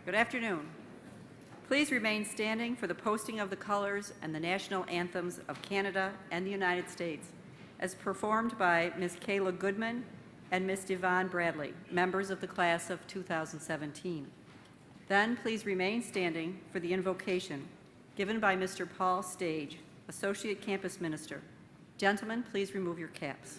Good afternoon. Please remain standing for the posting of the colors and the national anthems of Canada and the United States, as performed by Ms. Kayla Goodman and Ms. Yvonne Bradley, members of the class of 2017. Then please remain standing for the invocation given by Mr. Paul Stage, Associate Campus Minister. Gentlemen, please remove your caps.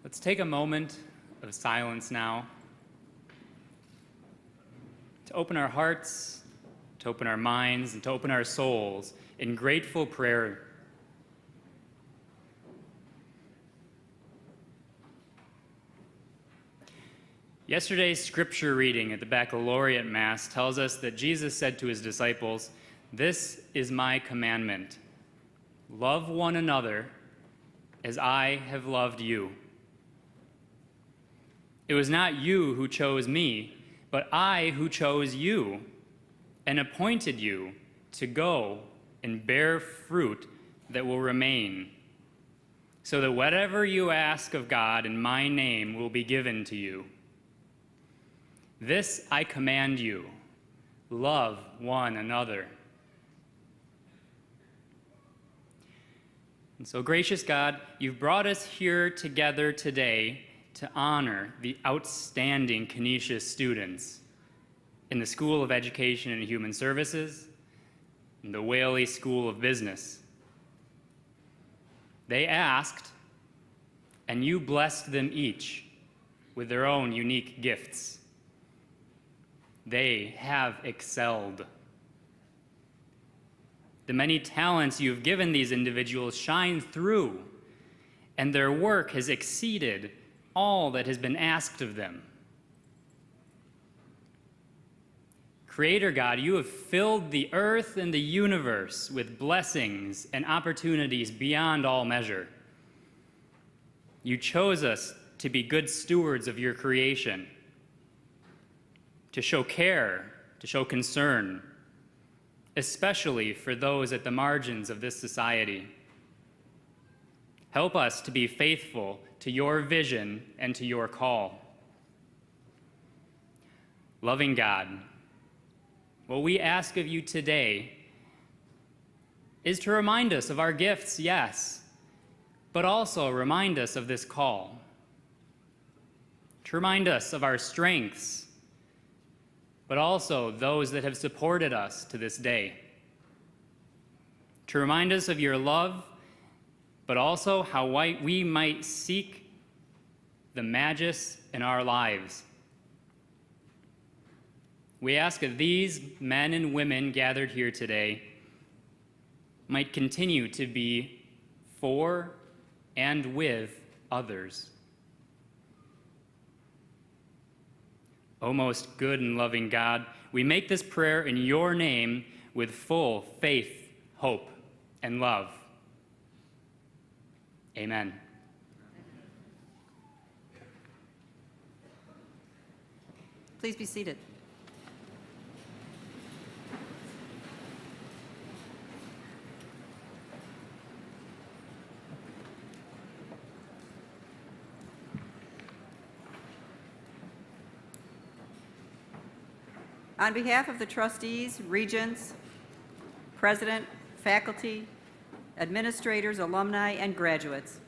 Let's take a moment of silence now to open our hearts, to open our minds, and to open our souls in grateful prayer. Yesterday's scripture reading at the Baccalaureate Mass tells us that Jesus said to his disciples, "This is my commandment. Love one another as I have loved you." It was not you who chose me, but I who chose you and appointed you to go and bear fruit that will remain, so that whatever you ask of God in my name will be given to you. This I command you, love one another. And so, gracious God, you've brought us here together today to honor the outstanding Canisius students in the School of Education and Human Services and the Whaley School of Business. They asked, and you blessed them each with their own unique gifts. They have excelled. The many talents you've given these individuals shine through, and their work has exceeded all that has been asked of them. Creator God, you have filled the earth and the universe with blessings and opportunities beyond all measure. You chose us to be good stewards of your creation, to show care, to show concern, especially for those at the margins of this society. Help us to be faithful to your vision and to your call. Loving God, what we ask of you today is to remind us of our gifts, yes, but also remind us of this call. To remind us of our strengths, but also those that have supported us to this day. To remind us of your love, but also how we might seek the magus in our lives. We ask that these men and women gathered here today might continue to be for and with others. O most good and loving God, we make this prayer in your name with full faith, hope, and love. Amen. Please be seated. On behalf of the trustees, regents, president, faculty, administrators, alumni, and graduates,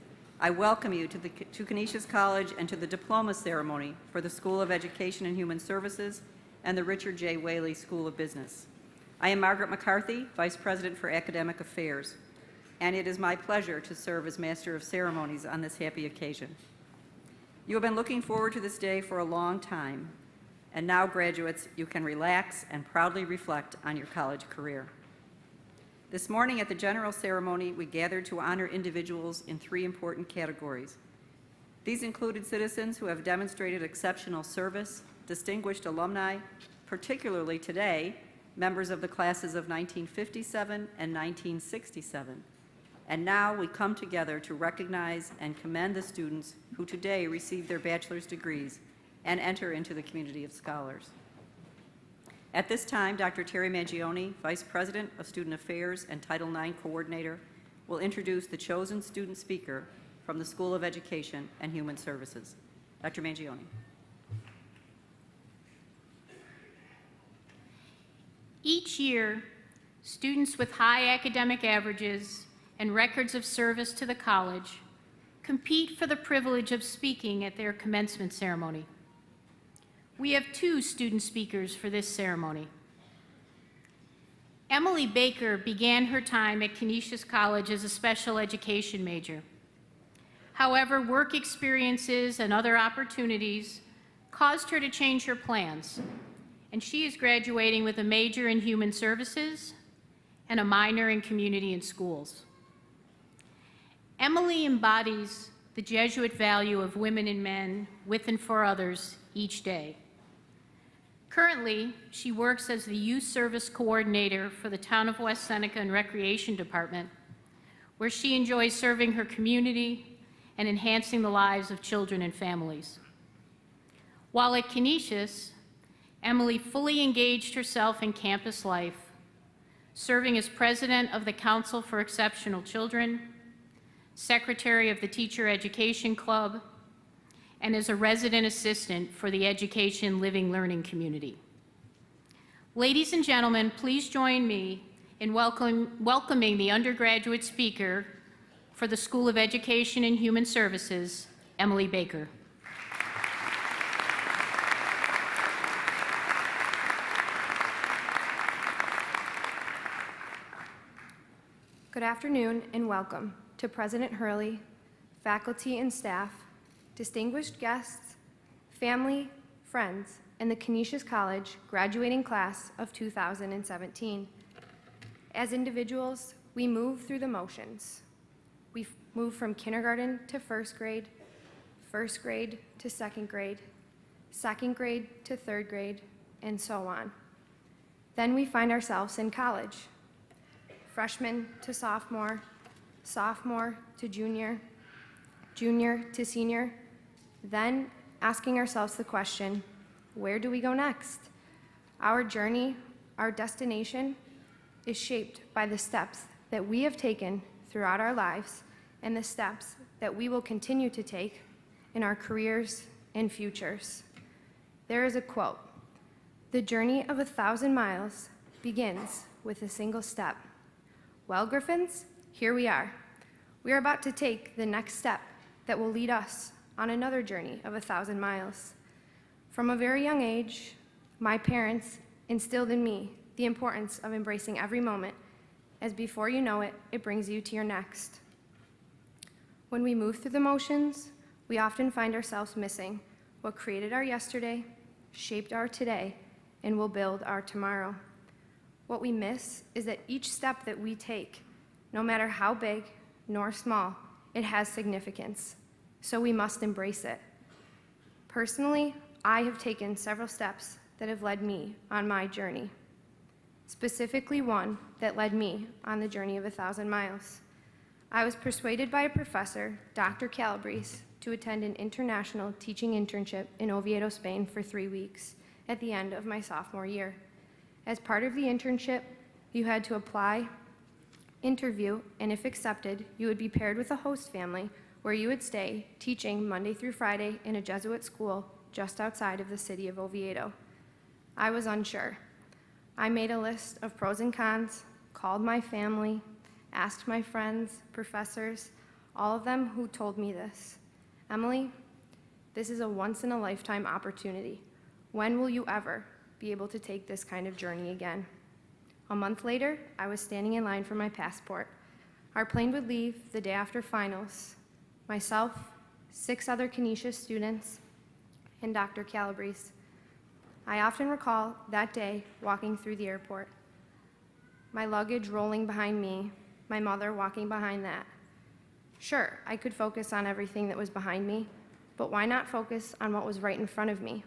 I welcome you to Canisius College and to the diploma ceremony for the School of Education and Human Services and the Richard J. Whaley School of Business. I am Margaret McCarthy, Vice President for Academic Affairs, and it is my pleasure to serve as Master of Ceremonies on this happy occasion. You have been looking forward to this day for a long time, and now, graduates, you can relax and proudly reflect on your college career. This morning at the general ceremony, we gathered to honor individuals in 3 important categories. These included citizens who have demonstrated exceptional service, distinguished alumni, particularly today, members of the classes of 1957 and 1967. And now we come together to recognize and commend the students who today receive their bachelor's degrees and enter into the community of scholars. At this time, Dr. Terry Mangione, Vice President of Student Affairs and Title IX Coordinator, will introduce the chosen student speaker from the School of Education and Human Services. Dr. Mangione. Each year, students with high academic averages and records of service to the college compete for the privilege of speaking at their commencement ceremony. We have 2 student speakers for this ceremony. Emily Baker began her time at Canisius College as a special education major. However, work experiences and other opportunities caused her to change her plans, and she is graduating with a major in human services and a minor in community and schools. Emily embodies the Jesuit value of women and men with and for others each day. Currently, she works as the Youth Service Coordinator for the Town of West Seneca and Recreation Department, where she enjoys serving her community and enhancing the lives of children and families. While at Canisius, Emily fully engaged herself in campus life, serving as President of the Council for Exceptional Children, Secretary of the Teacher Education Club, and as a resident assistant for the Education Living Learning community. Ladies and gentlemen, please join me in welcoming the undergraduate speaker for the School of Education and Human Services, Emily Baker. Good afternoon and welcome. to President Hurley, faculty and staff, distinguished guests, family, friends, and the Canisius College graduating class of 2017. As individuals, we move through the motions. We move from kindergarten to first grade to second grade to third grade, and so on. Then we find ourselves in college, freshman to sophomore, sophomore to junior, junior to senior, then asking ourselves the question, where do we go next? Our journey, our destination, is shaped by the steps that we have taken throughout our lives and the steps that we will continue to take in our careers and futures. There is a quote, "The journey of 1,000 miles begins with a single step." Well, Griffins, here we are. We are about to take the next step that will lead us on another journey of 1,000 miles. From a very young age, my parents instilled in me the importance of embracing every moment, as before you know it, it brings you to your next. When we move through the motions, we often find ourselves missing what created our yesterday, shaped our today, and will build our tomorrow. What we miss is that each step that we take, no matter how big nor small, it has significance, so we must embrace it. Personally, I have taken several steps that have led me on my journey, specifically one that led me on the journey of 1,000 miles. I was persuaded by a professor, Dr. Calabrese, to attend an international teaching internship in Oviedo, Spain for 3 weeks at the end of my sophomore year. As part of the internship, you had to apply, interview, and if accepted, you would be paired with a host family where you would stay teaching Monday through Friday in a Jesuit school just outside of the city of Oviedo. I was unsure. I made a list of pros and cons, called my family, asked my friends, professors, all of them who told me this. Emily, this is a once-in-a-lifetime opportunity. When will you ever be able to take this kind of journey again? A month later, I was standing in line for my passport. Our plane would leave the day after finals. Myself, 6 other Canisius students, and Dr. Calabrese. I often recall that day walking through the airport. My luggage rolling behind me, my mother walking behind that. Sure, I could focus on everything that was behind me, but why not focus on what was right in front of me?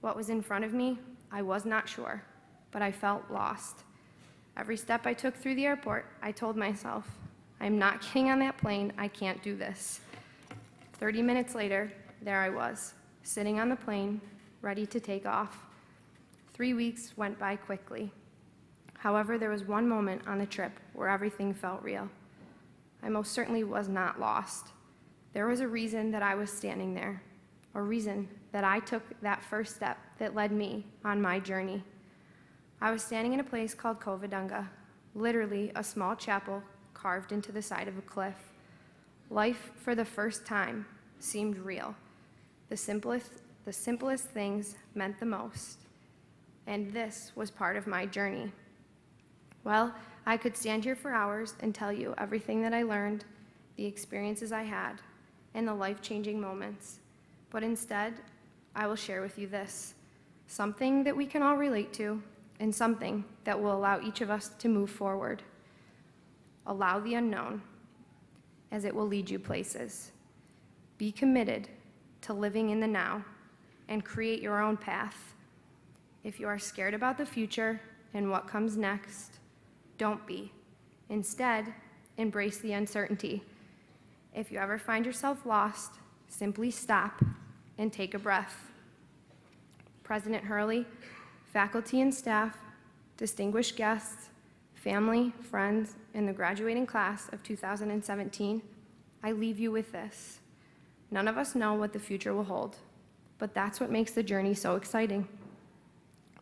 What was in front of me, I was not sure, but I felt lost. Every step I took through the airport, I told myself, I'm not getting on that plane, I can't do this. 30 minutes later, there I was, sitting on the plane, ready to take off. 3 weeks went by quickly. However, there was one moment on the trip where everything felt real. I most certainly was not lost. There was a reason that I was standing there, a reason that I took that first step that led me on my journey. I was standing in a place called Covadonga, literally a small chapel carved into the side of a cliff. Life, for the first time, seemed real. The simplest things meant the most, and this was part of my journey. Well, I could stand here for hours and tell you everything that I learned, the experiences I had, and the life-changing moments. But instead, I will share with you this, something that we can all relate to, and something that will allow each of us to move forward. Allow the unknown, as it will lead you places. Be committed to living in the now, and create your own path. If you are scared about the future and what comes next, don't be. Instead, embrace the uncertainty. If you ever find yourself lost, simply stop and take a breath. President Hurley, faculty and staff, distinguished guests, family, friends, and the graduating class of 2017, I leave you with this. None of us know what the future will hold, but that's what makes the journey so exciting.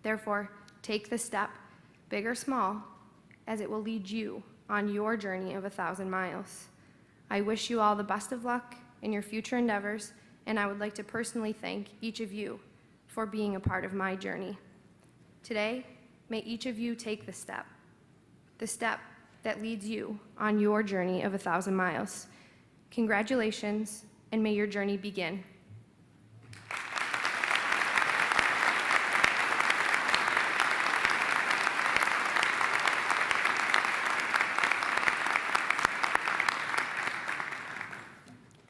Therefore, take the step, big or small, as it will lead you on your journey of 1,000 miles. I wish you all the best of luck in your future endeavors, and I would like to personally thank each of you for being a part of my journey. Today, may each of you take the step that leads you on your journey of 1,000 miles. Congratulations, and may your journey begin.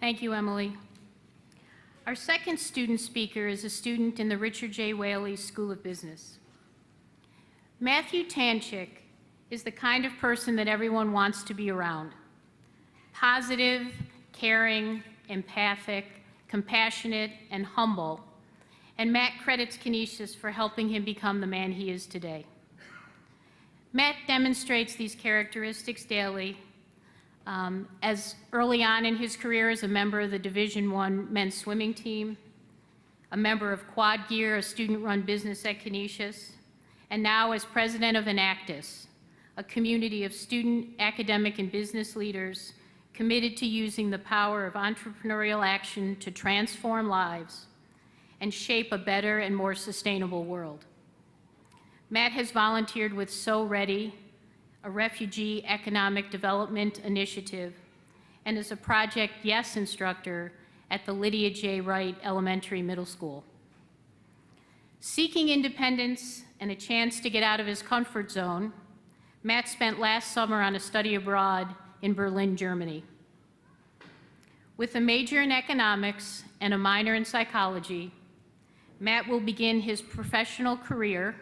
Thank you, Emily. Our second student speaker is a student in the Richard J. Whaley School of Business. Matthew Tanchik is the kind of person that everyone wants to be around. Positive, caring, empathic, compassionate, and humble. And Matt credits Canisius for helping him become the man he is today. Matt demonstrates these characteristics daily, as early on in his career as a member of the Division I men's swimming team, a member of Quad Gear, a student-run business at Canisius, and now as president of Enactus, a community of student, academic, and business leaders committed to using the power of entrepreneurial action to transform lives and shape a better and more sustainable world. Matt has volunteered with So Ready, a refugee economic development initiative, and is a Project Yes instructor at the Lydia J. Wright Elementary Middle School. Seeking independence and a chance to get out of his comfort zone, Matt spent last summer on a study abroad in Berlin, Germany. With a major in economics and a minor in psychology, Matt will begin his professional career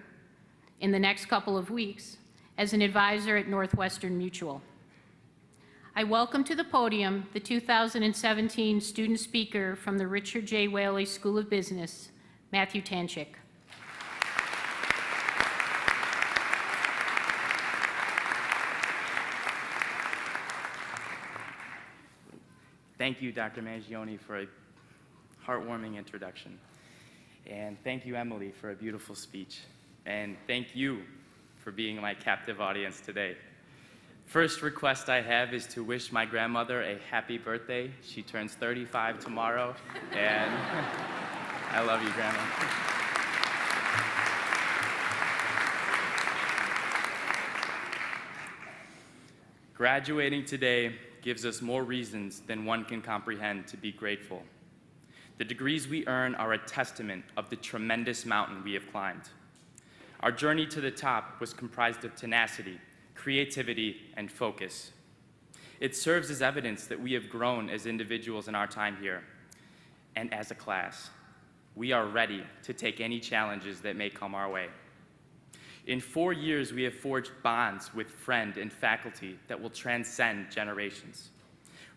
in the next couple of weeks as an advisor at Northwestern Mutual. I welcome to the podium the 2017 student speaker from the Richard J. Whaley School of Business, Matthew Tanchik. Thank you, Dr. Mangione, for a heartwarming introduction. And thank you, Emily, for a beautiful speech. And thank you for being my captive audience today. First request I have is to wish my grandmother a happy birthday. She turns 35 tomorrow, and I love you, Grandma. Graduating today gives us more reasons than one can comprehend to be grateful. The degrees we earn are a testament of the tremendous mountain we have climbed. Our journey to the top was comprised of tenacity, creativity, and focus. It serves as evidence that we have grown as individuals in our time here, and as a class. We are ready to take any challenges that may come our way. In 4 years, we have forged bonds with friend and faculty that will transcend generations.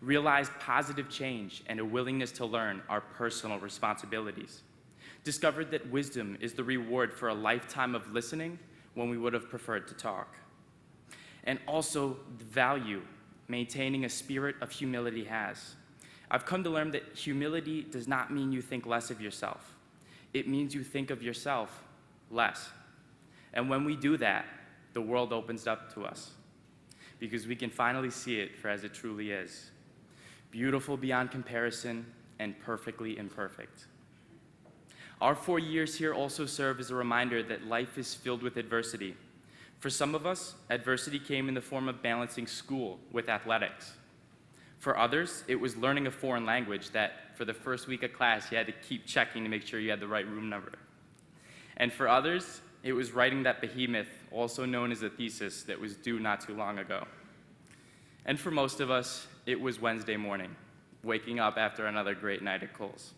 Realized positive change and a willingness to learn our personal responsibilities. Discovered that wisdom is the reward for a lifetime of listening when we would have preferred to talk. And also the value maintaining a spirit of humility has. I've come to learn that humility does not mean you think less of yourself. It means you think of yourself less. And when we do that, the world opens up to us because we can finally see it for as it truly is. Beautiful beyond comparison and perfectly imperfect. Our 4 years here also serve as a reminder that life is filled with adversity. For some of us, adversity came in the form of balancing school with athletics. For others, it was learning a foreign language that for the first week of class, you had to keep checking to make sure you had the right room number. And for others, it was writing that behemoth, also known as a thesis, that was due not too long ago. And for most of us, it was Wednesday morning, waking up after another great night at Kohl's.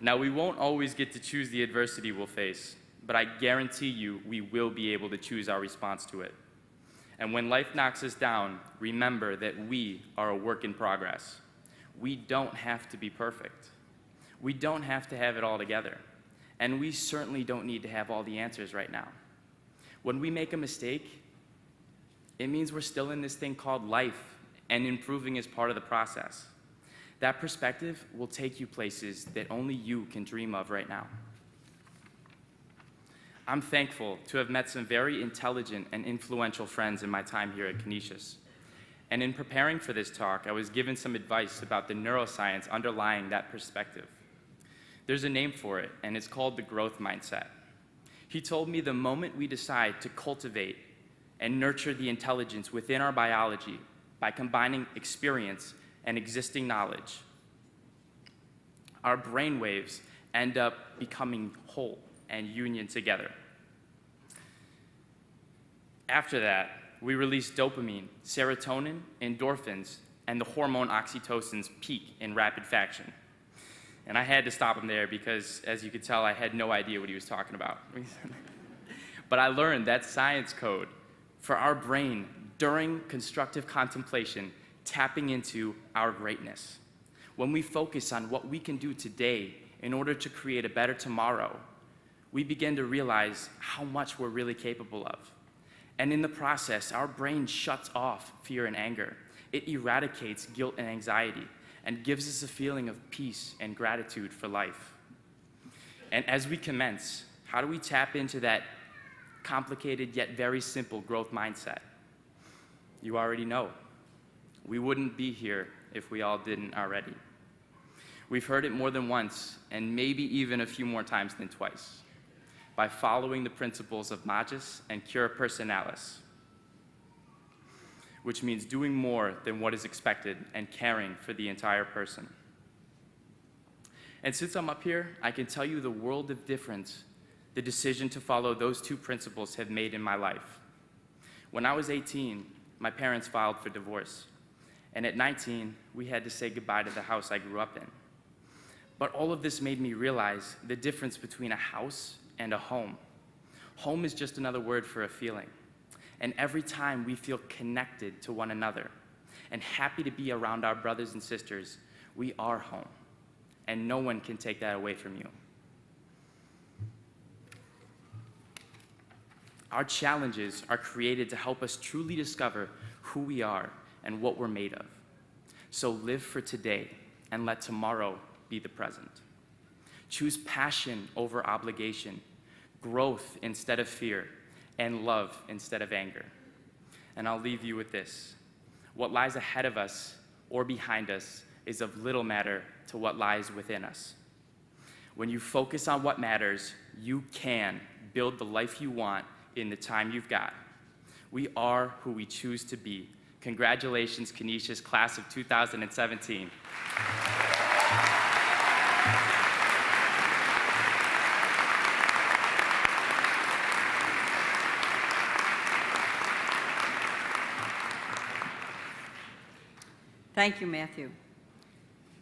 Now, we won't always get to choose the adversity we'll face, but I guarantee you we will be able to choose our response to it. And when life knocks us down, remember that we are a work in progress. We don't have to be perfect. We don't have to have it all together. And we certainly don't need to have all the answers right now. When we make a mistake, it means we're still in this thing called life, and improving is part of the process. That perspective will take you places that only you can dream of right now. I'm thankful to have met some very intelligent and influential friends in my time here at Canisius. And in preparing for this talk, I was given some advice about the neuroscience underlying that perspective. There's a name for it, and it's called the growth mindset. He told me the moment we decide to cultivate and nurture the intelligence within our biology by combining experience and existing knowledge. Our brain waves end up becoming whole and union together. After that, we release dopamine, serotonin, endorphins, and the hormone oxytocin's peak in rapid fashion. And I had to stop him there because, as you could tell, I had no idea what he was talking about. But I learned that science code for our brain during constructive contemplation, tapping into our greatness. When we focus on what we can do today in order to create a better tomorrow, we begin to realize how much we're really capable of. And in the process, our brain shuts off fear and anger. It eradicates guilt and anxiety and gives us a feeling of peace and gratitude for life. And as we commence, how do we tap into that complicated yet very simple growth mindset? You already know. We wouldn't be here if we all didn't already. We've heard it more than once, and maybe even a few more times than twice, by following the principles of magis and cura personalis, which means doing more than what is expected and caring for the entire person. And since I'm up here, I can tell you the world of difference the decision to follow those two principles have made in my life. When I was 18, my parents filed for divorce. And at 19, we had to say goodbye to the house I grew up in. But all of this made me realize the difference between a house and a home. Home is just another word for a feeling. And every time we feel connected to one another and happy to be around our brothers and sisters, we are home. And no one can take that away from you. Our challenges are created to help us truly discover who we are and what we're made of. So live for today and let tomorrow be the present. Choose passion over obligation, growth instead of fear, and love instead of anger. And I'll leave you with this. What lies ahead of us or behind us is of little matter to what lies within us. When you focus on what matters, you can build the life you want in the time you've got. We are who we choose to be. Congratulations, Canisius class of 2017. Thank you, Matthew.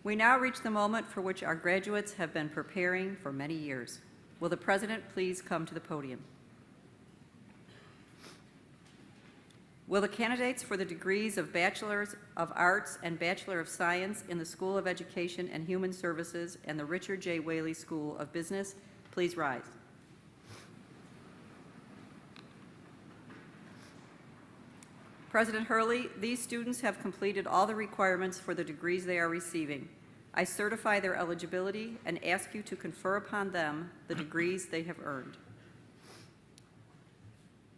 We now reach the moment for which our graduates have been preparing for many years. Will the president please come to the podium? Will the candidates for the degrees of Bachelor of Arts and Bachelor of Science in the School of Education and Human Services and the Richard J. Whaley School of Business please rise? President Hurley, these students have completed all the requirements for the degrees they are receiving. I certify their eligibility and ask you to confer upon them the degrees they have earned.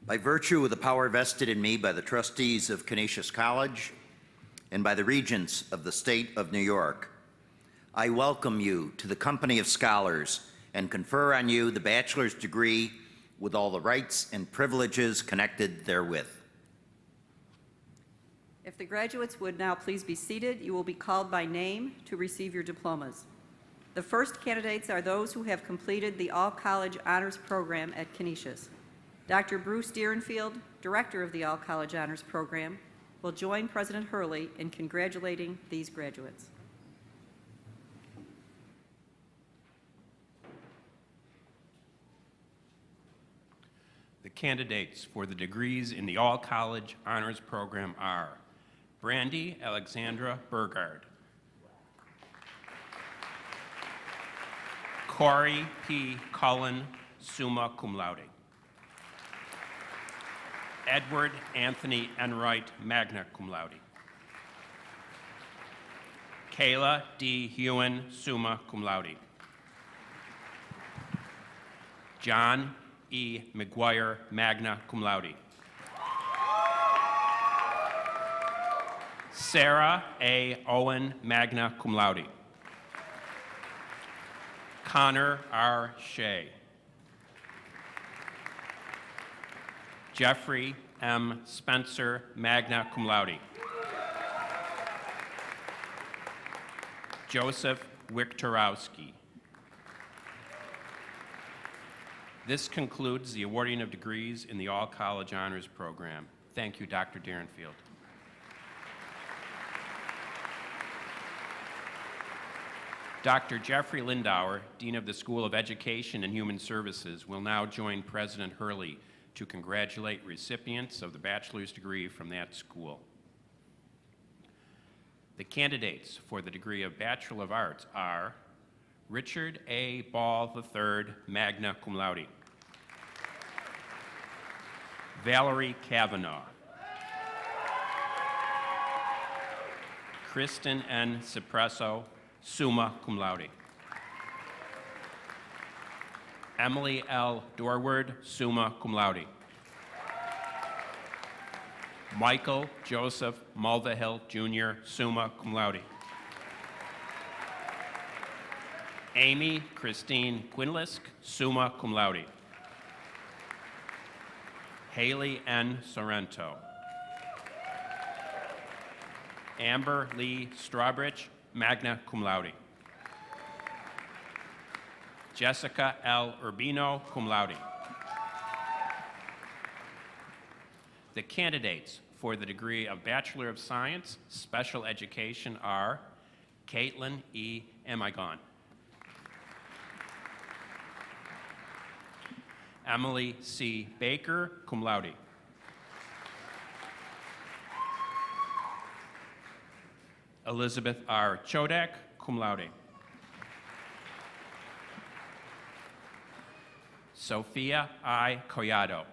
By virtue of the power vested in me by the trustees of Canisius College and by the regents of the state of New York, I welcome you to the company of scholars and confer on you the bachelor's degree with all the rights and privileges connected therewith. If the graduates would now please be seated, you will be called by name to receive your diplomas. The first candidates are those who have completed the All-College Honors Program at Canisius. Dr. Bruce Deerenfield, Director of the All-College Honors Program, will join President Hurley in congratulating these graduates. The candidates for the degrees in the All-College Honors Program are Brandy Alexandra Burgard, Corey P. Cullen, summa cum laude, Edward Anthony Enright, magna cum laude, Kayla D. Hewen, summa cum laude, John E. McGuire, magna cum laude, Sarah A. Owen, magna cum laude, Connor R. Shea, Jeffrey M. Spencer, magna cum laude. Joseph Wiktorowski. This concludes the awarding of degrees in the All-College Honors Program. Thank you, Dr. Darenfield. Dr. Jeffrey Lindauer, Dean of the School of Education and Human Services, will now join President Hurley to congratulate recipients of the bachelor's degree from that school. The candidates for the degree of Bachelor of Arts are Richard A. Ball III, magna cum laude. Valerie Kavanaugh. Kristen N. Cipresso, summa cum laude. Emily L. Dorward, summa cum laude. Michael Joseph Mulvihill, Jr., summa cum laude. Amy Christine Quinlisk, summa cum laude. Haley N. Sorrento. Amber Lee Strawbridge, magna cum laude. Jessica L. Urbino, cum laude. The candidates for the degree of Bachelor of Science, Special Education are Caitlin E. Amigon, Emily C. Baker, cum laude. Elizabeth R. Chodak, cum laude. Sophia I. Collado.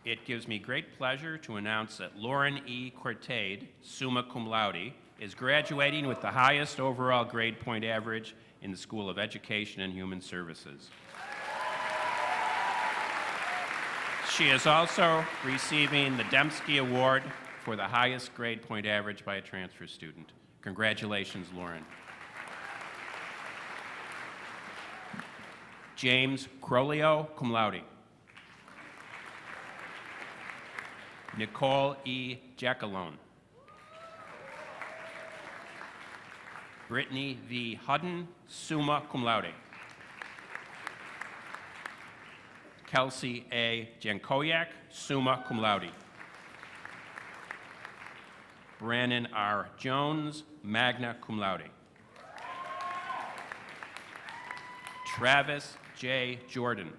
It gives me great pleasure to announce that Lauren E. Cortade, summa cum laude, is graduating with the highest overall grade point average in the School of Education and Human Services. She is also receiving the Dembski Award for the highest grade point average by a transfer student. Congratulations, Lauren. James Crolio, cum laude. Nicole E. Jackalone. Brittany V. Hudden, summa cum laude. Kelsey A. Jankoyak, summa cum laude. Brandon R. Jones, magna cum laude. Travis J. Jordan.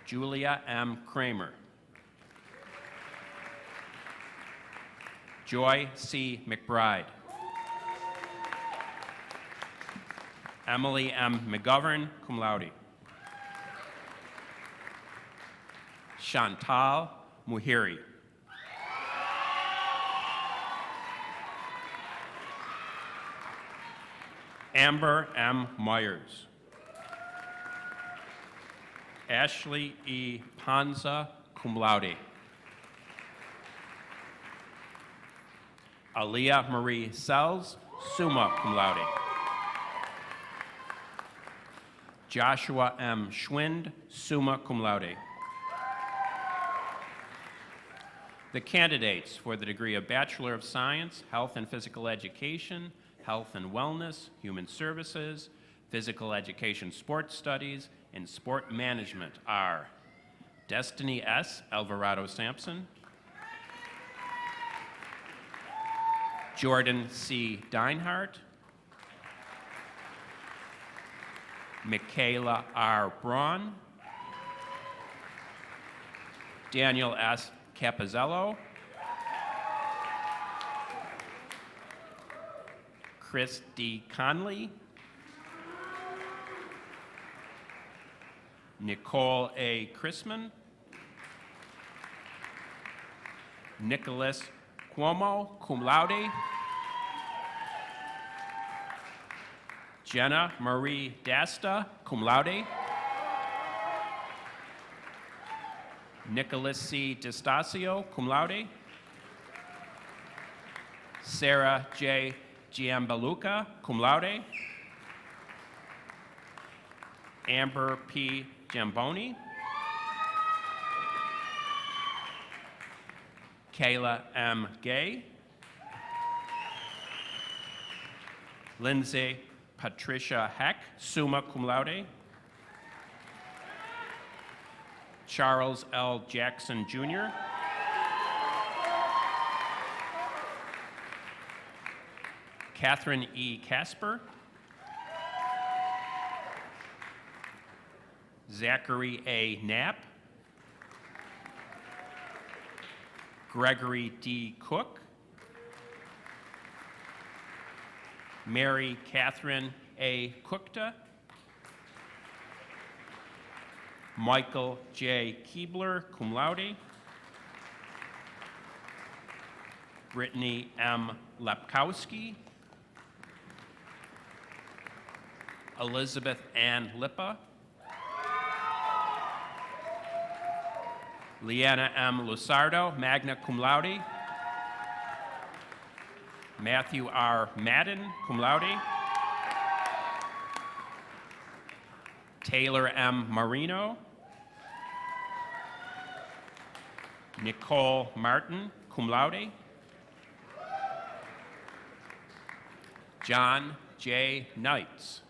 Julia M. Kramer. Joy C. McBride. Emily M. McGovern, cum laude. Chantal Muhiri. Amber M. Myers. Ashley E. Panza, cum laude. Aliyah Marie Sells, summa cum laude. Joshua M. Schwind, summa cum laude. The candidates for the degree of Bachelor of Science, Health and Physical Education, Health and Wellness, Human Services, Physical Education Sports Studies, and Sport Management are Destiny S. Alvarado Sampson, Jordan C. Deinhardt, Michaela R. Braun, Daniel S. Capizzello, Chris D. Conley, Nicole A. Chrisman, Nicholas Cuomo, cum laude, Jenna Marie Dasta, cum laude, Nicholas C. DeStasio, cum laude, Sarah J. Giambaluca, cum laude, Amber P. Giamboni, Kayla M. Gay, Lindsay Patricia Heck, summa cum laude, Charles L. Jackson, Jr., Catherine E. Casper, Zachary A. Knapp, Gregory D. Cook, Mary Catherine A. Cookta, Michael J. Keebler, cum laude, Brittany M. Lepkowski, Elizabeth Ann Lippa, Leanna M. Lusardo, magna cum laude, Matthew R. Madden, cum laude, Taylor M. Marino, Nicole Martin, cum laude, John J. Knights,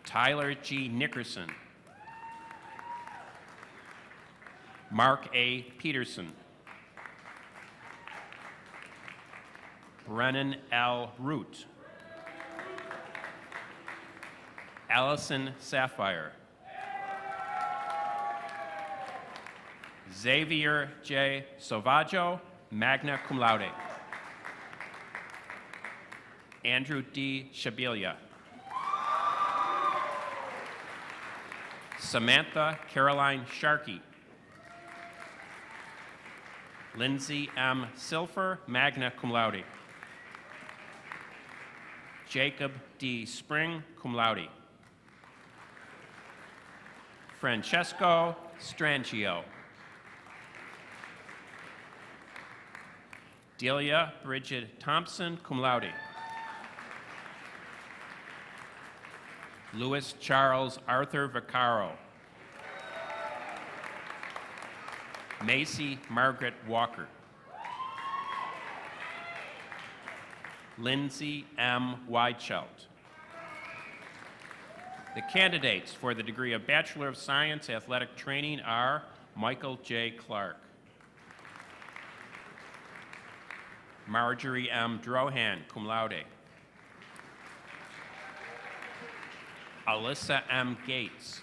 Tyler G. Nickerson, Mark A. Peterson, Brennan L. Root, Allison Sapphire, Xavier J. Sovaggio, magna cum laude, Andrew D. Shabilia, Samantha Caroline Sharkey, Lindsay M. Silfer, magna cum laude, Jacob D. Spring, cum laude, Francesco Strangio, Delia Bridget Thompson, cum laude, Louis Charles Arthur Vaccaro, Macy Margaret Walker, Lindsay M. Weidschelt. The candidates for the degree of Bachelor of Science Athletic Training are Michael J. Clark, Marjorie M. Drohan, cum laude, Alyssa M. Gates,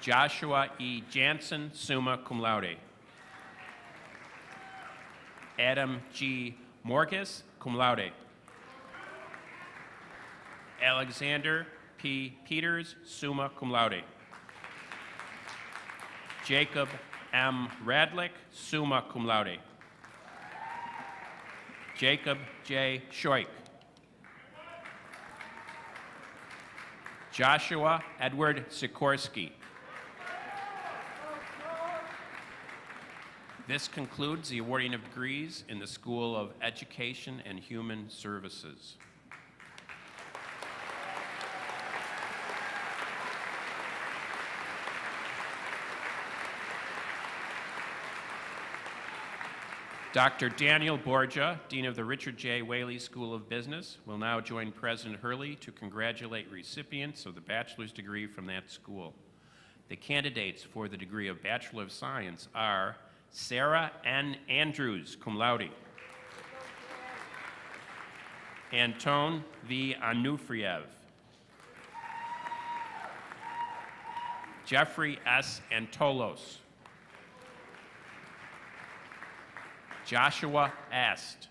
Joshua E. Jansen, summa cum laude, Adam G. Morgus, cum laude, Alexander P. Peters, summa cum laude, Jacob M. Radlick, summa cum laude, Jacob J. Schoik, Joshua Edward Sikorsky. This concludes the awarding of degrees in the School of Education and Human Services. Dr. Daniel Borgia, Dean of the Richard J. Whaley School of Business, will now join President Hurley to congratulate recipients of the bachelor's degree from that school. The candidates for the degree of Bachelor of Science are Sarah N. Andrews, cum laude, Anton V. Anufriev, Jeffrey S. Antolos, Joshua Ast,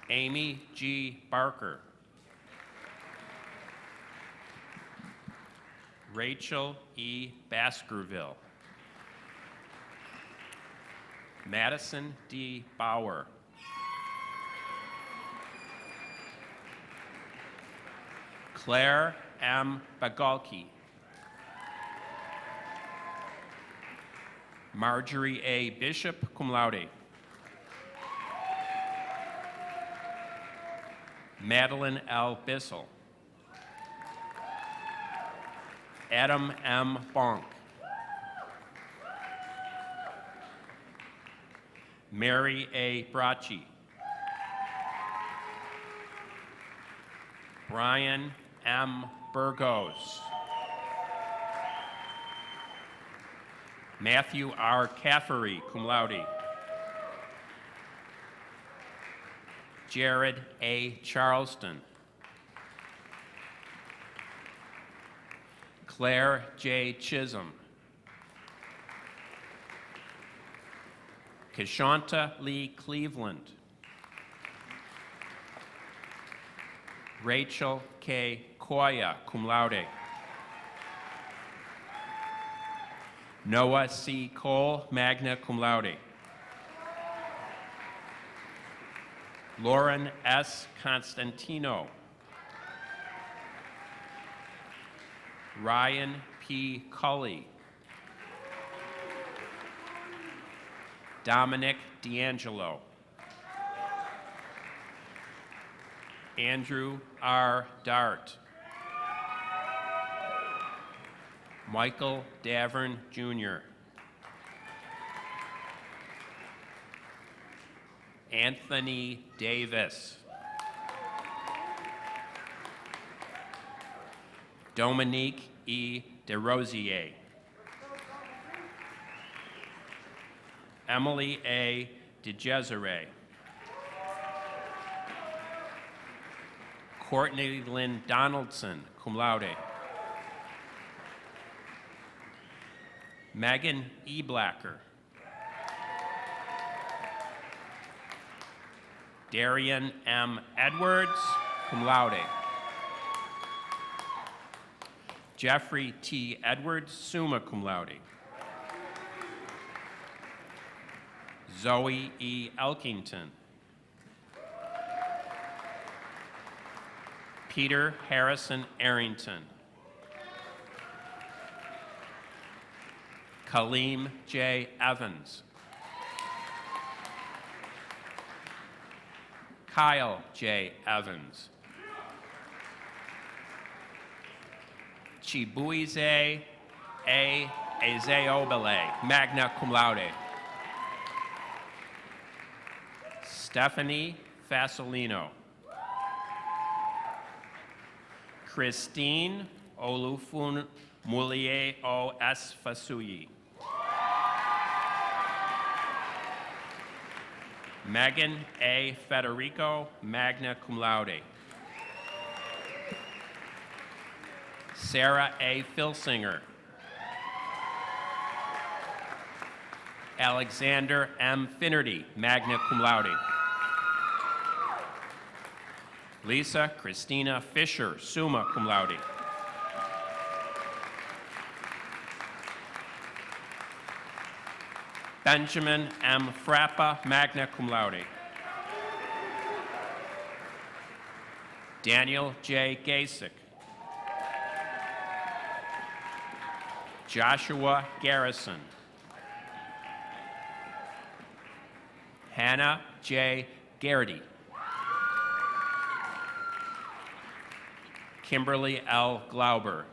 Amy G. Barker, Rachel E. Baskerville, Madison D. Bauer, Claire M. Bagalki, Marjorie A. Bishop, cum laude, Madeline L. Bissell. Adam M. Bonk. Mary A. Bracci. Brian M. Burgos. Matthew R. Caffery, cum laude. Jared A. Charleston. Claire J. Chisholm. Kashanta Lee Cleveland. Rachel K. Koya, cum laude. Noah C. Cole, magna cum laude. Lauren S. Constantino. Ryan P. Cully. Dominic D'Angelo. Andrew R. Dart. Michael Davern, Jr. Anthony Davis. Dominique E. DeRosier. Emily A. DeJezere. Courtney Lynn Donaldson, cum laude. Megan E. Blacker. Darian M. Edwards, cum laude. Jeffrey T. Edwards, summa cum laude. Zoe E. Elkington. Peter Harrison Arrington. Kaleem J. Evans. Kyle J. Evans. Chibuize A. Ezeobele, magna cum laude. Stephanie Fasolino. Christine Olufun Mulie O. S. Fasuyi. Megan A. Federico, magna cum laude. Sarah A. Filsinger. Alexander M. Finnerty, magna cum laude. Lisa Christina Fisher, summa cum laude. Benjamin M. Frappa, magna cum laude. Daniel J. Gasick. Joshua Garrison. Hannah J. Garrity. Kimberly L. Glauber.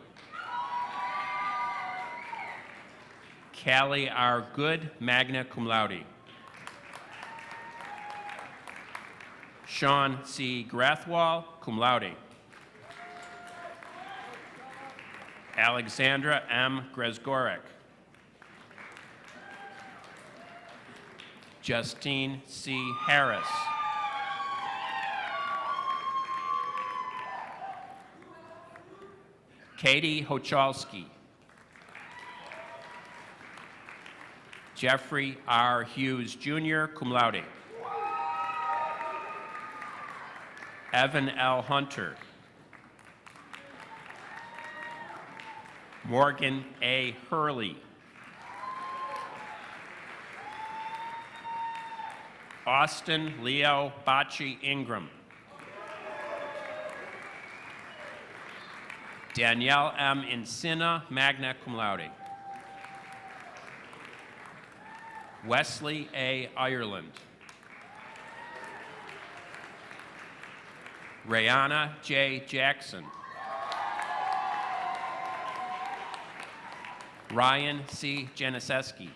Callie R. Good, magna cum laude. Sean C. Grathwall, cum laude. Alexandra M. Gresgorek. Justine C. Harris. Katie Hochalski. Jeffrey R. Hughes, Jr., cum laude. Evan L. Hunter. Morgan A. Hurley. Austin Leo Bocci Ingram. Danielle M. Encina, magna cum laude. Wesley A. Ireland. Rayana J. Jackson. Ryan C. Janiszewski.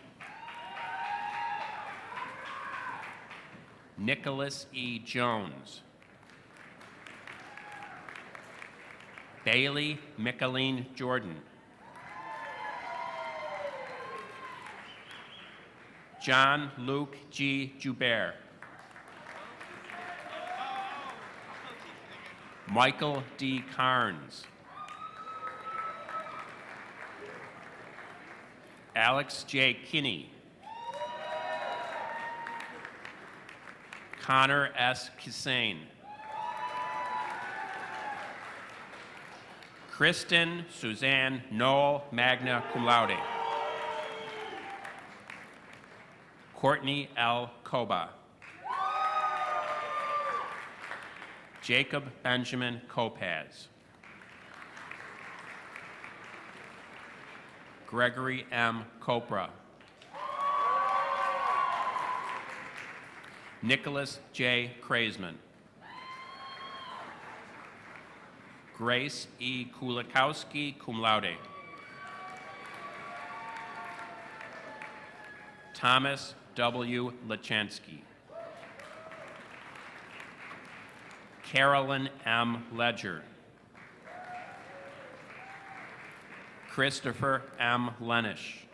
Nicholas E. Jones. Bailey Micheline Jordan. John Luke G. Joubert. Michael D. Carnes. Alex J. Kinney. Connor S. Kisane. Kristen Suzanne Knoll, magna cum laude. Courtney L. Koba. Jacob Benjamin Kopaz. Gregory M. Copra. Nicholas J. Kraisman. Grace E. Kulikowski, cum laude. Thomas W. Lachansky. Carolyn M. Ledger. Christopher M. Lenish.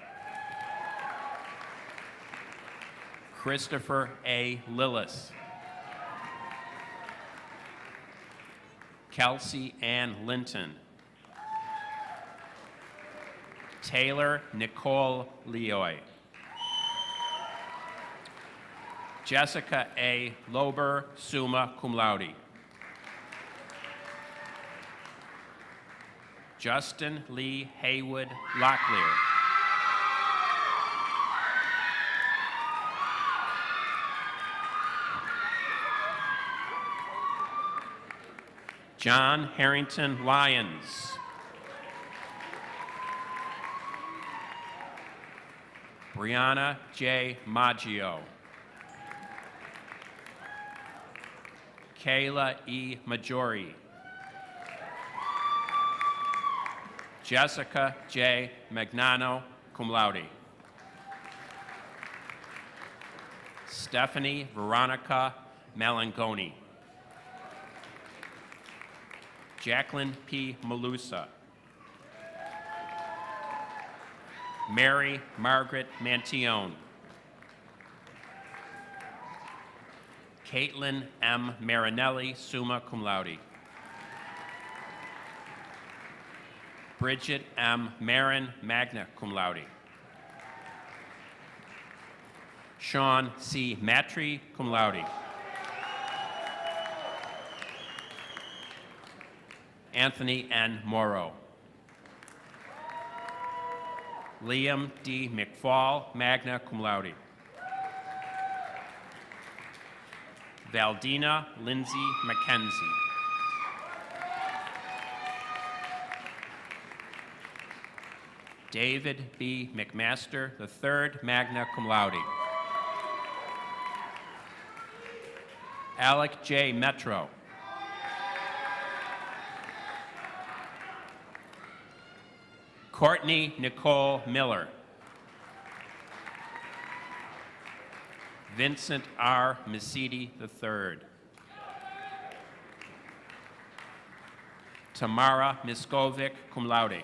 Christopher A. Lillis. Kelsey Ann Linton. Taylor Nicole Leoy. Jessica A. Lober, summa cum laude. Justin Lee Haywood Locklear. John Harrington Lyons. Brianna J. Maggio. Kayla E. Majori. Jessica J. Magnano, cum laude. Stephanie Veronica Malangoni. Jacqueline P. Malusa. Mary Margaret Mantione. Caitlin M. Marinelli, summa cum laude. Bridget M. Marin, magna cum laude. Sean C. Matry, cum laude. Anthony N. Morrow. Liam D. McFall, magna cum laude. Valdina Lindsay McKenzie. David B. McMaster III, magna cum laude. Alec J. Metro. Courtney Nicole Miller. Vincent R. Mesiti III. Tamara Miskovic, cum laude.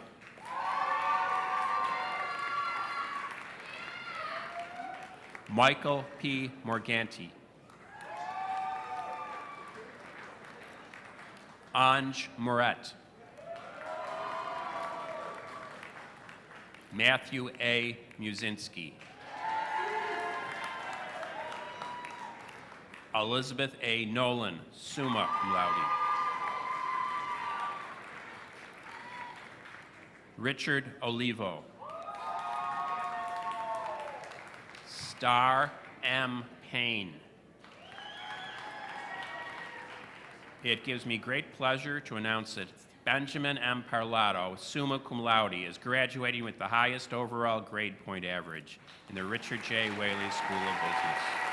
Michael P. Morganti. Anj Moret. Matthew A. Musinski. Elizabeth A. Nolan, summa cum laude. Richard Olivo. Star M. Payne. It gives me great pleasure to announce that Benjamin M. Parlato, summa cum laude, is graduating with the highest overall grade point average in the Richard J. Whaley School of Business.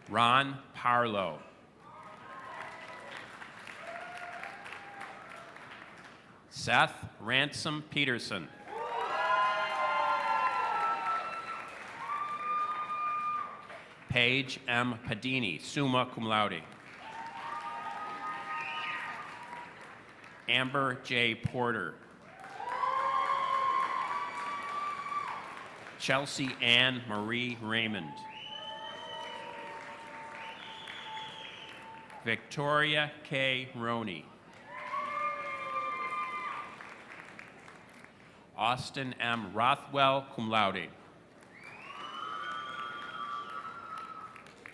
Ron Parlow. Seth Ransom Peterson. Paige M. Padini, summa cum laude. Amber J. Porter. Chelsea Ann Marie Raymond. Victoria K. Roney. Austin M. Rothwell, cum laude.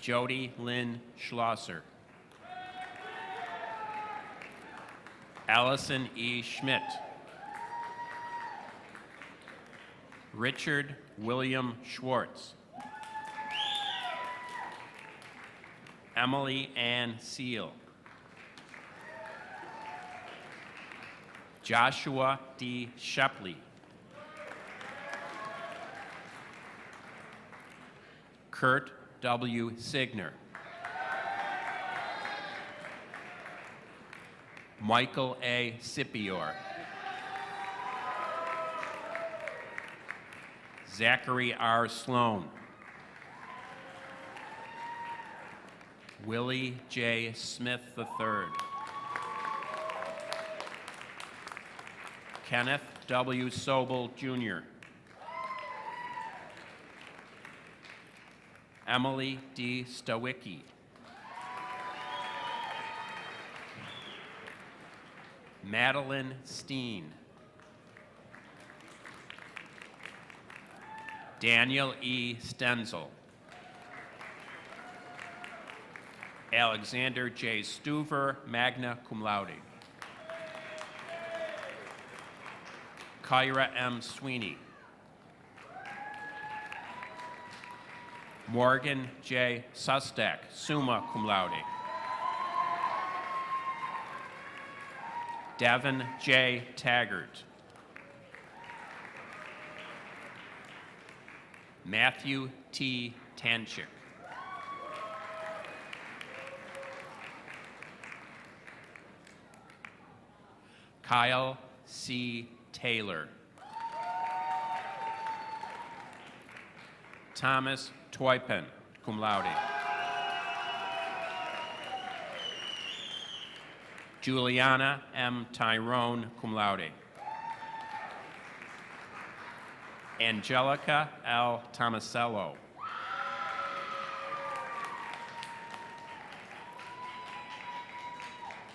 Jody Lynn Schlosser. Allison E. Schmidt. Richard William Schwartz. Emily Ann Seal. Joshua D. Shepley. Kurt W. Signer. Michael A. Sipior. Zachary R. Sloan. Willie J. Smith III. Kenneth W. Sobel, Jr. Emily D. Stawicki. Madeline Steen. Daniel E. Stenzel. Alexander J. Stuver, magna cum laude. Kyra M. Sweeney. Morgan J. Sustak, summa cum laude. Devin J. Taggart. Matthew T. Tanchik. Kyle C. Taylor. Thomas Toypen, cum laude. Juliana M. Tyrone, cum laude. Angelica L. Tomasello.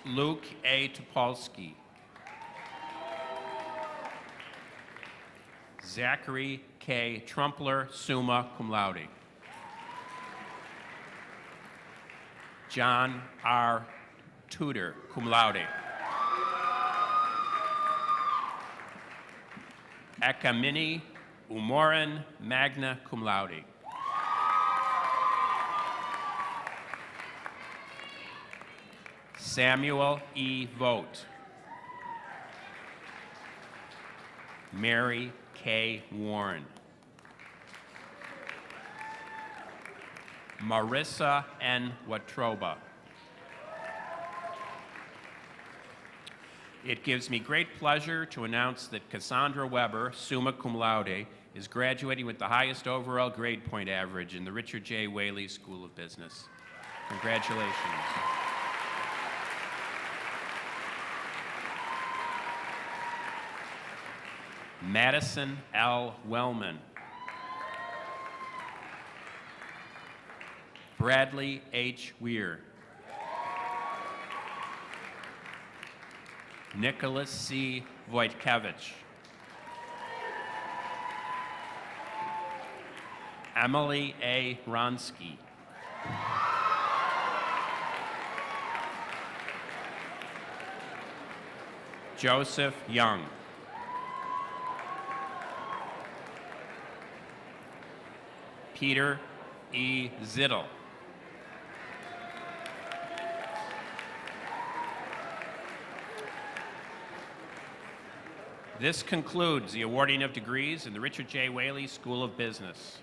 Luke A. Topolsky. Zachary K. Trumpler, summa cum laude. John R. Tudor, cum laude. Ekamini Umoran, magna cum laude. Samuel E. Vogt. Mary K. Warren. Marissa N. Watroba. It gives me great pleasure to announce that Cassandra Weber, summa cum laude, is graduating with the highest overall grade point average in the Richard J. Whaley School of Business. Congratulations. Madison L. Wellman. Bradley H. Weir. Nicholas C. Wojtkewicz. Emily A. Ronsky. Joseph Young. Peter E. Zittel. This concludes the awarding of degrees in the Richard J. Whaley School of Business.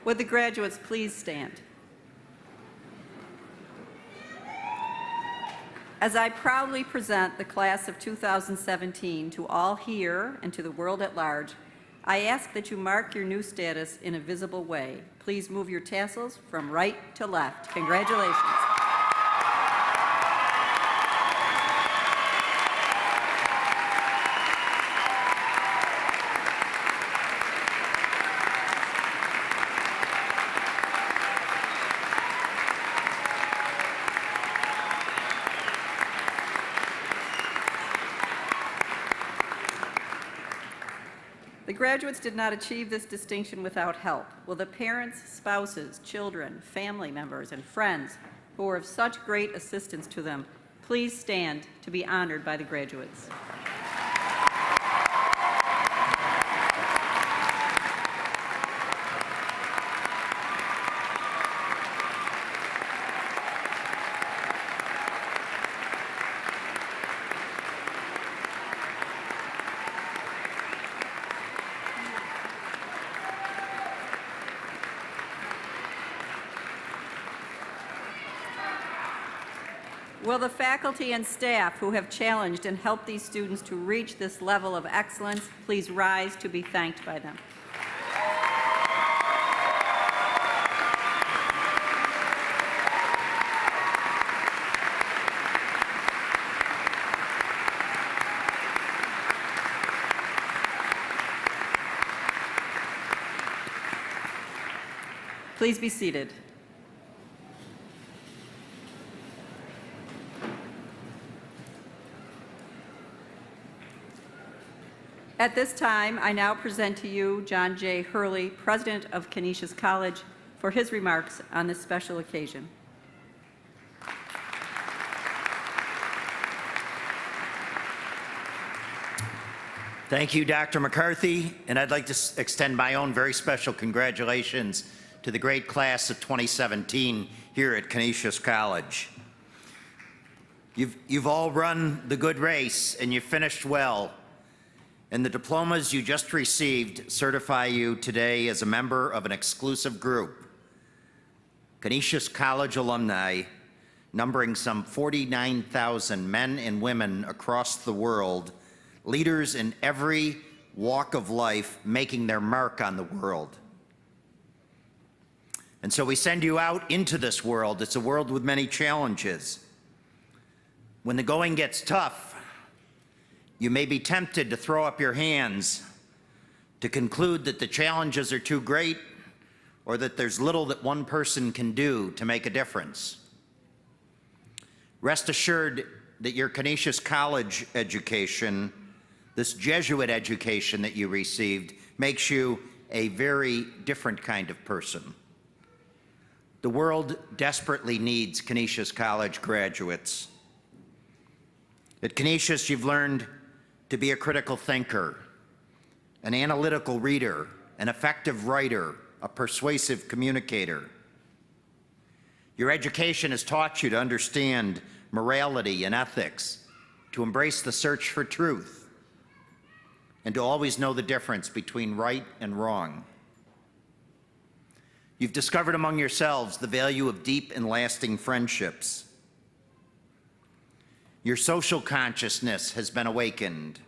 Would the graduates please stand? As I proudly present the class of 2017 to all here and to the world at large, I ask that you mark your new status in a visible way. Please move your tassels from right to left. Congratulations. The graduates did not achieve this distinction without help. Will the parents, spouses, children, family members, and friends who were of such great assistance to them please stand to be honored by the graduates? Will the faculty and staff who have challenged and helped these students to reach this level of excellence please rise to be thanked by them? Please be seated. At this time, I now present to you John J. Hurley, President of Canisius College, for his remarks on this special occasion. Thank you, Dr. McCarthy, and I'd like to extend my own very special congratulations to the great class of 2017 here at Canisius College. You've all run the good race and you finished well. And the diplomas you just received certify you today as a member of an exclusive group, Canisius College alumni, numbering some 49,000 men and women across the world, leaders in every walk of life making their mark on the world. And so we send you out into this world. It's a world with many challenges. When the going gets tough, you may be tempted to throw up your hands, to conclude that the challenges are too great or that there's little that one person can do to make a difference. Rest assured that your Canisius College education, this Jesuit education that you received, makes you a very different kind of person. The world desperately needs Canisius College graduates. At Canisius, you've learned to be a critical thinker, an analytical reader, an effective writer, a persuasive communicator. Your education has taught you to understand morality and ethics, to embrace the search for truth, and to always know the difference between right and wrong. You've discovered among yourselves the value of deep and lasting friendships. Your social consciousness has been awakened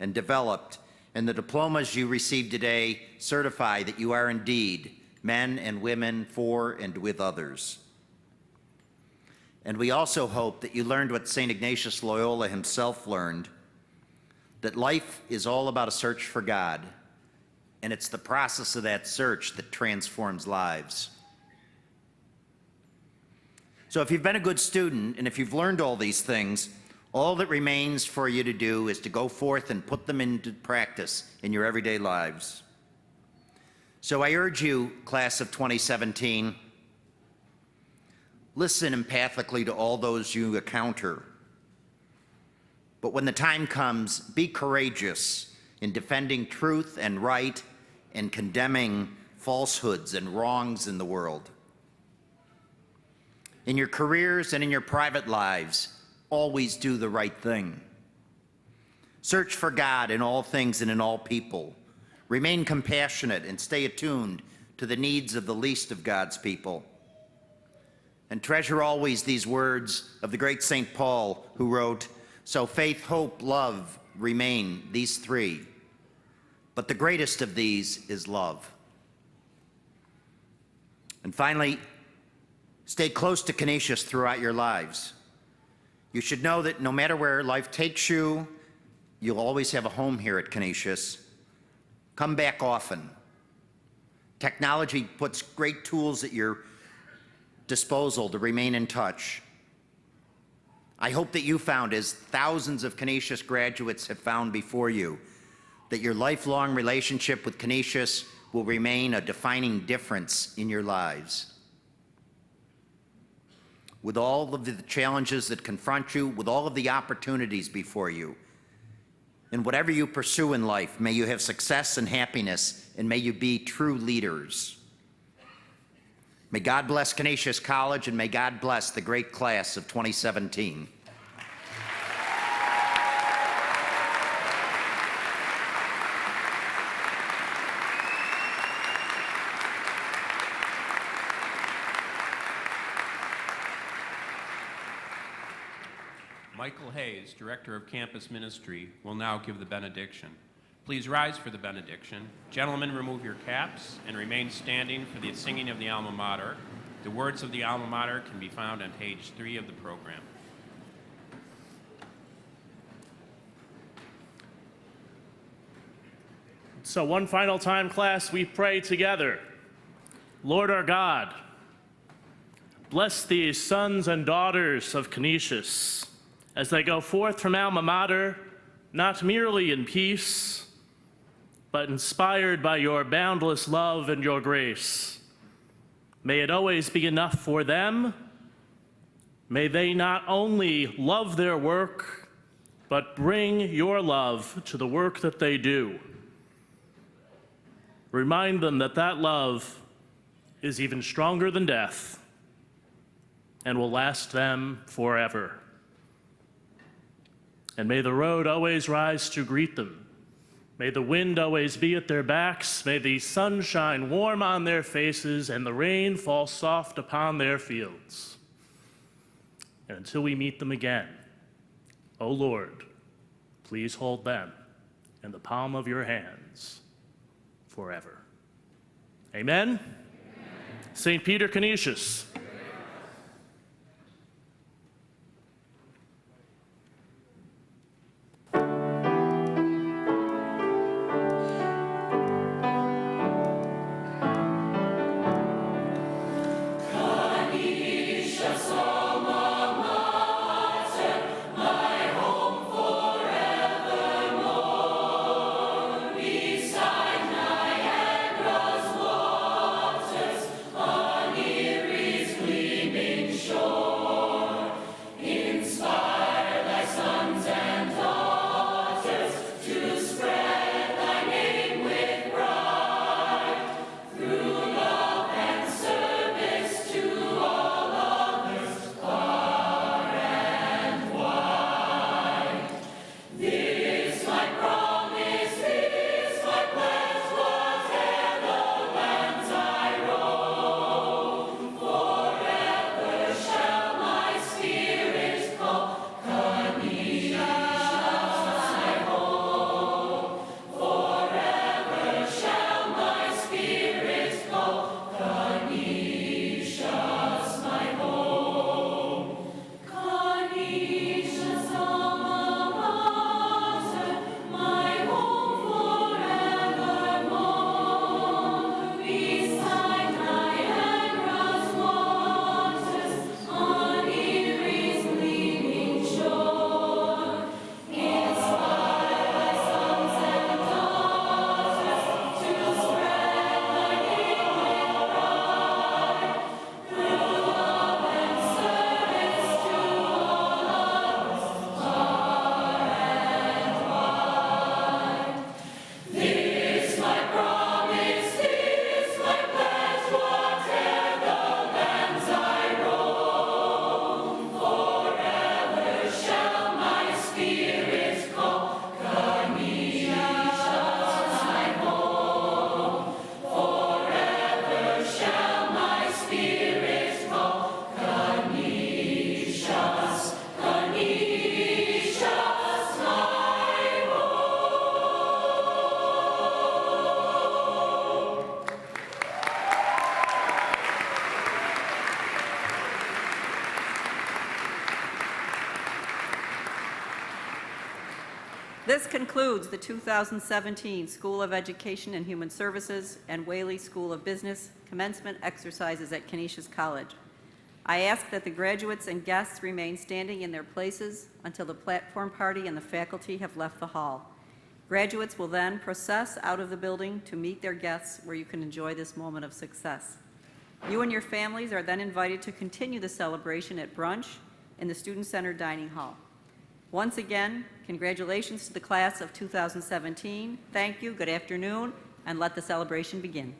and developed, and the diplomas you receive today certify that you are indeed men and women for and with others. And we also hope that you learned what St. Ignatius Loyola himself learned, that life is all about a search for God, and it's the process of that search that transforms lives. So if you've been a good student, and if you've learned all these things, all that remains for you to do is to go forth and put them into practice in your everyday lives. So I urge you, class of 2017, listen empathically to all those you encounter. But when the time comes, be courageous in defending truth and right and condemning falsehoods and wrongs in the world. In your careers and in your private lives, always do the right thing. Search for God in all things and in all people. Remain compassionate and stay attuned to the needs of the least of God's people. And treasure always these words of the great St. Paul, who wrote, "So faith, hope, love remain, these three. But the greatest of these is love." And finally, stay close to Canisius throughout your lives. You should know that no matter where life takes you, you'll always have a home here at Canisius. Come back often. Technology puts great tools at your disposal to remain in touch. I hope that you found, as thousands of Canisius graduates have found before you, that your lifelong relationship with Canisius will remain a defining difference in your lives. With all of the challenges that confront you, with all of the opportunities before you, and whatever you pursue in life, may you have success and happiness, and may you be true leaders. May God bless Canisius College, and may God bless the great class of 2017. Michael Hayes, Director of Campus Ministry, will now give the benediction. Please rise for the benediction. Gentlemen, remove your caps and remain standing for the singing of the Alma Mater. The words of the Alma Mater can be found on page 3 of the program. So one final time, class, we pray together. Lord our God, bless these sons and daughters of Canisius as they go forth from Alma Mater, not merely in peace, but inspired by your boundless love and your grace. May it always be enough for them. May they not only love their work, but bring your love to the work that they do. Remind them that that love is even stronger than death and will last them forever. And may the road always rise to greet them. May the wind always be at their backs. May the sun shine warm on their faces and the rain fall soft upon their fields. And until we meet them again, O Lord, please hold them in the palm of your hands forever. Amen? St. Peter Canisius. This concludes the 2017 School of Education and Human Services and Whaley School of Business commencement exercises at Canisius College. I ask that the graduates and guests remain standing in their places until the platform party and the faculty have left the hall. Graduates will then process out of the building to meet their guests where you can enjoy this moment of success. You and your families are then invited to continue the celebration at brunch in the Student Center Dining Hall. Once again, congratulations to the class of 2017. Thank you, good afternoon, and let the celebration begin.